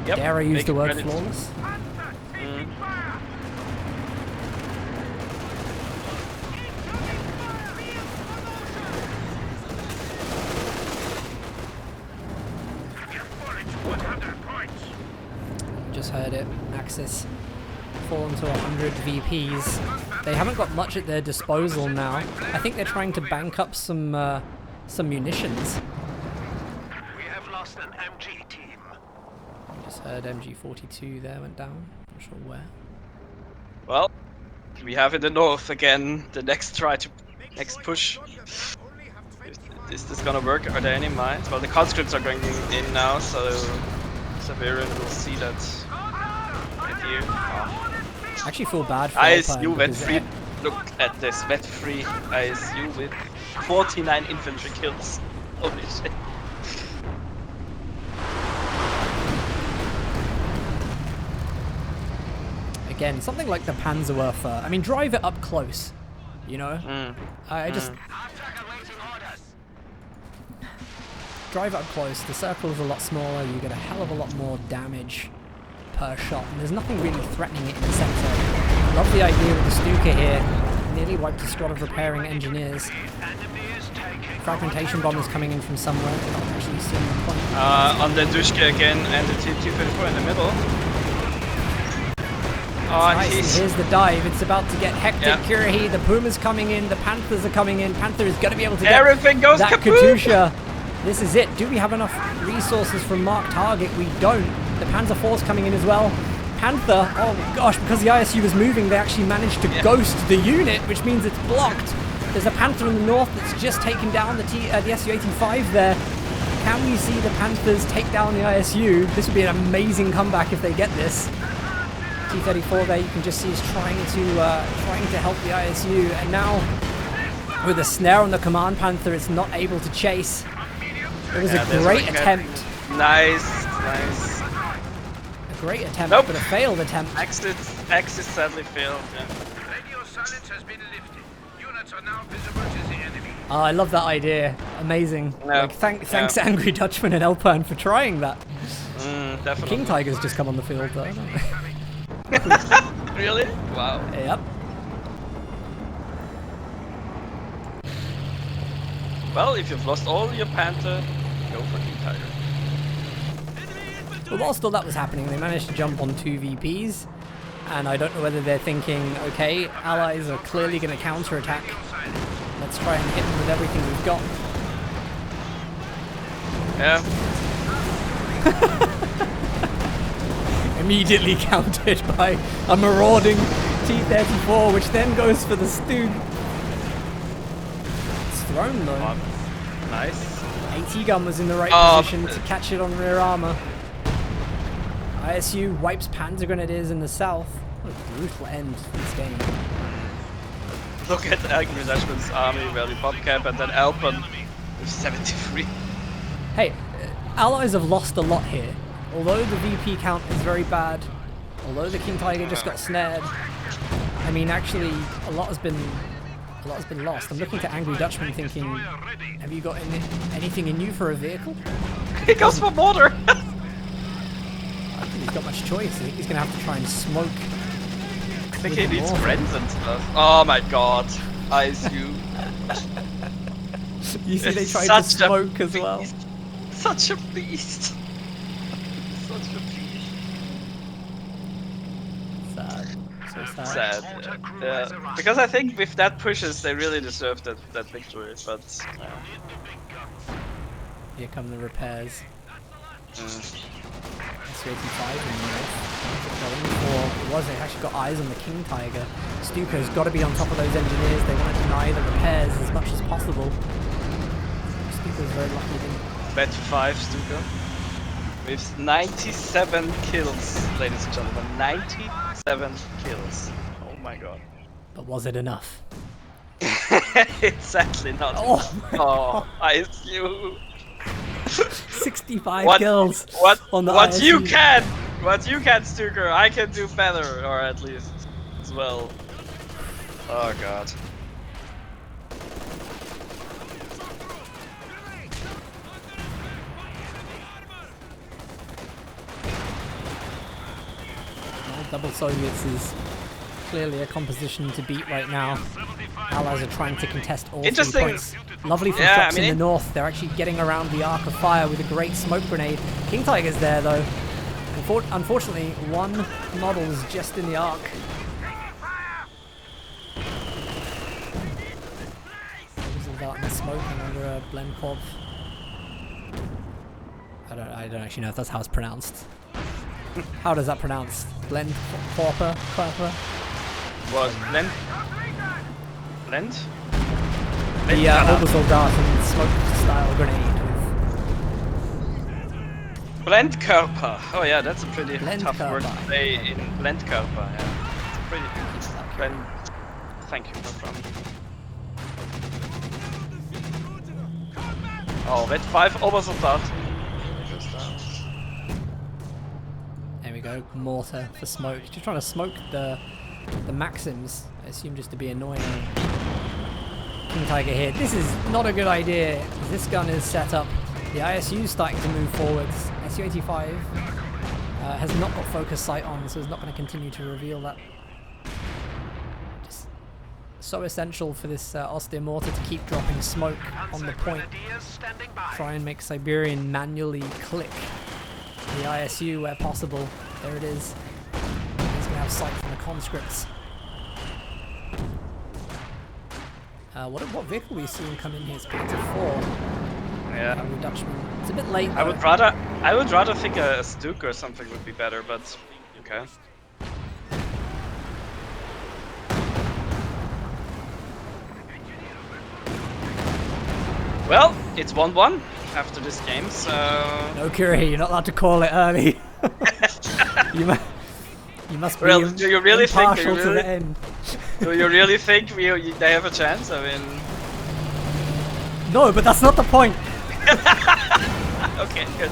Yep. Dare I use the word flawless? Just heard it. Axis fallen to 100 VPs. They haven't got much at their disposal now. I think they're trying to bank up some munitions. We have lost an MG team. Just heard MG42 there went down. Not sure where. Well, we have in the north again the next push. Is this gonna work? Are there any mines? Well, the conscripts are going in now, so Siberian will see that with you. Oh. I actually feel bad for ISU went free. Look at this, went free ISU with 49 infantry kills. Holy shit. Again, something like the Panzerwerfer. I mean, drive it up close, you know? Just... Drive up close, the circle's a lot smaller, you get a hell of a lot more damage per shot, and there's nothing really threatening it in the center. Love the idea with the Stuka here. Nearly wiped a squad of repairing engineers. The enemy is taking fragmentation bombers coming in from somewhere. They're not actually seeing the point. On the Dushka again and the T-34 in the middle. Oh, Nice. Here's the dive. It's about to get hectic. Yeah. Kirahi, the Puma's coming in. The Panthers are coming in. Panther is going to be able to get Everything goes that kaboom! Katusha. This is it. Do we have enough resources from Mark Target? We don't. The Panzer IV's coming in as well. Panther, oh my gosh, because the ISU was moving, they actually managed to ghost the unit, which means it's blocked. There's a Panther in the north that's just taken down the SU-85 there. Can we see the Panthers take down the ISU? This would be an amazing comeback if they get this. T-34 there, you can just see is trying to help the ISU, and now with a snare on the Command Panther, it's not able to chase. It was a great attempt. Nice. A great attempt, Nope. but a failed attempt. Exit sadly failed. Yeah. Radio silence has been lifted. Units are now visible to the enemy. Oh, I love that idea. Amazing. Yeah. Like, thanks Angry Dutchman and Elpern for trying that. Definitely. King Tiger's just come on the field though. Really? Wow. Yep. Well, if you've lost all your Panther, go for King Tiger. But whilst all that was happening, they managed to jump on 2 VPs. And I don't know whether they're thinking, okay, allies are clearly going to counterattack. Let's try and hit them with everything we've got. Yeah. Immediately countered by a marauding T-34, which then goes for the Stug. It's thrown though. Nice. AT gun was in the right position to catch it on rear armor. ISU wipes Panzer Grenadiers in the south. What a brutal end to this game. Look at Angry Dutchman's army, where the Bobcap and then Elpern with 73. Hey, allies have lost a lot here. Although the VP count is very bad, although the King Tiger just got snared, I mean, actually, a lot has been lost. I'm looking to Angry Dutchman thinking, have you got anything in you for a vehicle? He goes for mortar! I don't think he's got much choice. I think he's going to have to try and smoke. I think he needs friends and stuff. Oh my god. ISU. You see they tried to smoke as well. Such a beast. Such a beast. Sad. So sad. Sad. Yeah. Because I think with that pushes, they really deserve that victory. But Here come the repairs. SU-85 in the north. They actually got eyes on the King Tiger. Stuka's got to be on top of those engineers. They want to deny the repairs as much as possible. Stuka's very lucky. Bet 5 Stuka. With 97 kills, ladies and gentlemen. 97 kills. Oh my god. But was it enough? It's sadly not. Oh ISU. 65 kills. On the what ISU. you can, Stuka. I can do better, or at least as well. Oh god. Well, double Soviets is clearly a composition to beat right now. Allies are trying to contest all 3 points. Lovely from shots in the north. They're actually getting around the arc of fire with a great smoke grenade. King Tiger's there though. Unfortunately, one model's just in the arc. Fizzled out in the smoke and under a blend corp. I don't actually know if that's how it's pronounced. How does that pronounce? Blend corper? What? Blend? Blend? The Obersoldat and smoke style grenade. Blendkörper. Oh yeah, that's a pretty tough Blendkörper. word to say in Blendkörper. Yeah. It's a pretty blend. Thank you, no problem. Oh, Vet 5 Obersoldat. There we go, mortar for smoke. Just trying to smoke the Maxims, I assume just to be annoying. King Tiger here. This is not a good idea. This gun is set up. The ISU is starting to move forwards. SU-85 has not got focus sight on, so it's not going to continue to reveal that. Just so essential for this austere mortar to keep dropping smoke on the point. Try and make Siberian manually click the ISU where possible. There it is. He's gonna have sight from the conscripts. What vehicle are we seeing come in here? It's Panther 4. Yeah. Dutchman. It's a bit late though. I would rather think a Stuka or something would be better, but okay. Well, it's 1-1 after this game, so... No, Curie, you're not allowed to call it early. you must be do you really impartial to the end. Do you really think they have a chance? I mean... No, but that's not the point. Okay, good.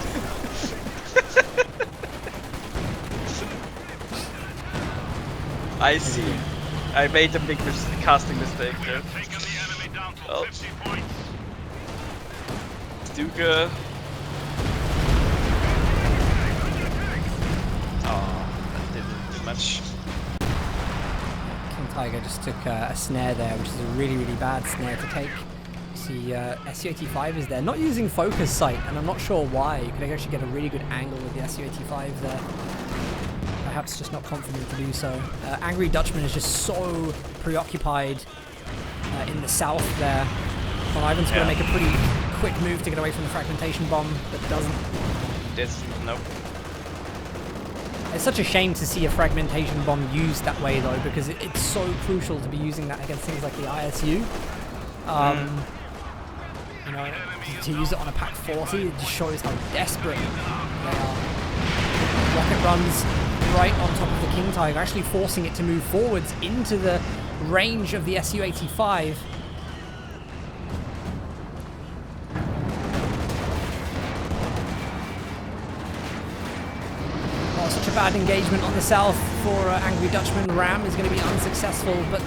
I see. I made a big casting mistake there. Well. Stuka. Oh, that didn't do much. King Tiger just took a snare there, which is a really, really bad snare to take. See, SU-85 is there, not using focus sight, and I'm not sure why. You could actually get a really good angle with the SU-85 there. Perhaps just not confident to do so. Angry Dutchman is just so preoccupied in the south there. VonIvan's going to make a pretty quick move to get away from the fragmentation bomb, but doesn't. Nope. It's such a shame to see a fragmentation bomb used that way though, because it's so crucial to be using that against things like the ISU. You know, to use it on a Pack 40, it just shows how desperate they are. Rocket runs right on top of the King Tiger, actually forcing it to move forwards into the range of the SU-85. Oh, such a bad engagement on the south for Angry Dutchman. Ram is going to be unsuccessful, but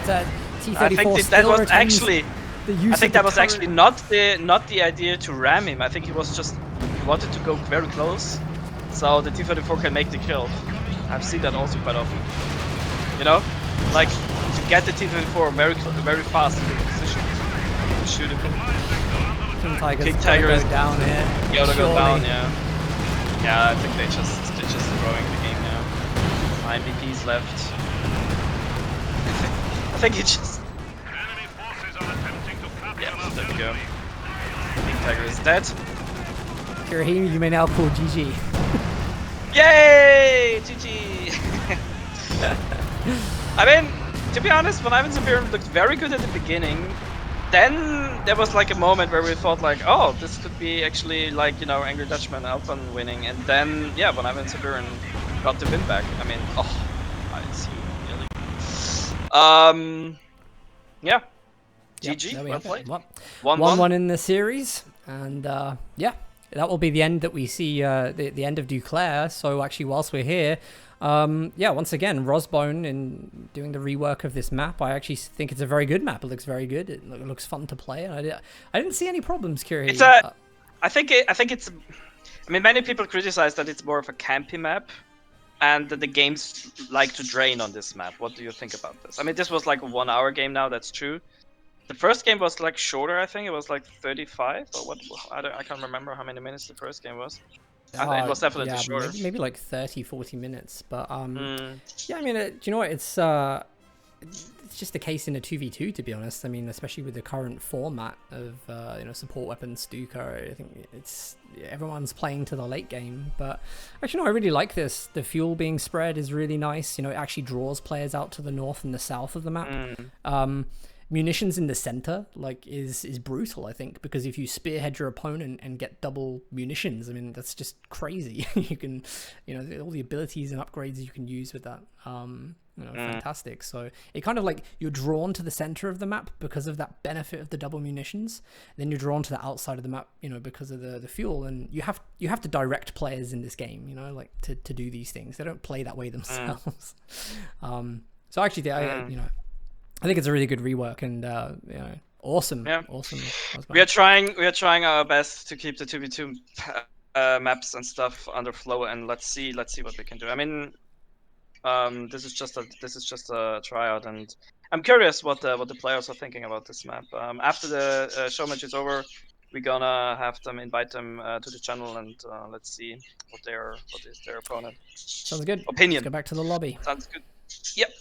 T-34 I think that was actually... I think that was actually not the idea to ram him. I think he was just he wanted to go very close, so the T-34 can make the kill. I've seen that also quite often. You know, like to get the T-34 very fast into the position to shoot him. King Tiger's down here. Gotta go down, yeah. Yeah, I think they're just throwing the game now. 9 BPs left. I think he just. Yeah, there we go. King Tiger is dead. Kirahim, you may now call GG. Yay! GG! I mean, to be honest, VonIvan Siberian looked very good at the beginning. Then there was like a moment where we thought like, oh, this could be actually like, you know, Angry Dutchman, Elpern winning. And then, yeah, VonIvan Siberian got the win back. I mean, oh, I see, really. Yeah. GG, well played. 1-1 in the series, and yeah, that will be the end that we see, the end of Duclair. So actually, whilst we're here, yeah, once again, Rosbone in doing the rework of this map, I actually think it's a very good map. It looks very good. It looks fun to play, and I didn't see any problems, Kiri. It's I think it's. I mean, many people criticize that it's more of a campy map, and that the games like to drain on this map. What do you think about this? I mean, this was like a 1 hour game now. That's true. The first game was like shorter, I think it was like 35 or what? I can't remember how many minutes the first game was. It was definitely shorter. Maybe like 30-40 minutes, but yeah, I mean, do you know what? It's just the case in a 2v2, to be honest. I mean, especially with the current format of you know, support weapons, Stuka. I think it's everyone's playing to the late game. But actually, no, I really like this. The fuel being spread is really nice. You know, it actually draws players out to the north and the south of the map. Munitions in the center is brutal, I think, because if you spearhead your opponent and get double munitions, I mean, that's just crazy. You can, you know, all the abilities and upgrades you can use with that, you know, fantastic. So it kind of like you're drawn to the center of the map because of that benefit of the double munitions. Then you're drawn to the outside of the map, you know, because of the fuel, and you have to direct players in this game, you know, like to do these things. They don't play that way themselves. So actually, you know, I think it's a really good rework, and you know, awesome. Yeah. Awesome. We are trying our best to keep the 2v2 maps and stuff under flow, and let's see what we can do. I mean, This is just a tryout, and I'm curious what the players are thinking about this map. After the show match is over, we're gonna have them invite them to the channel, and let's see what is their opponent Sounds good. opinion. Let's go back to the lobby. Sounds good. Yep.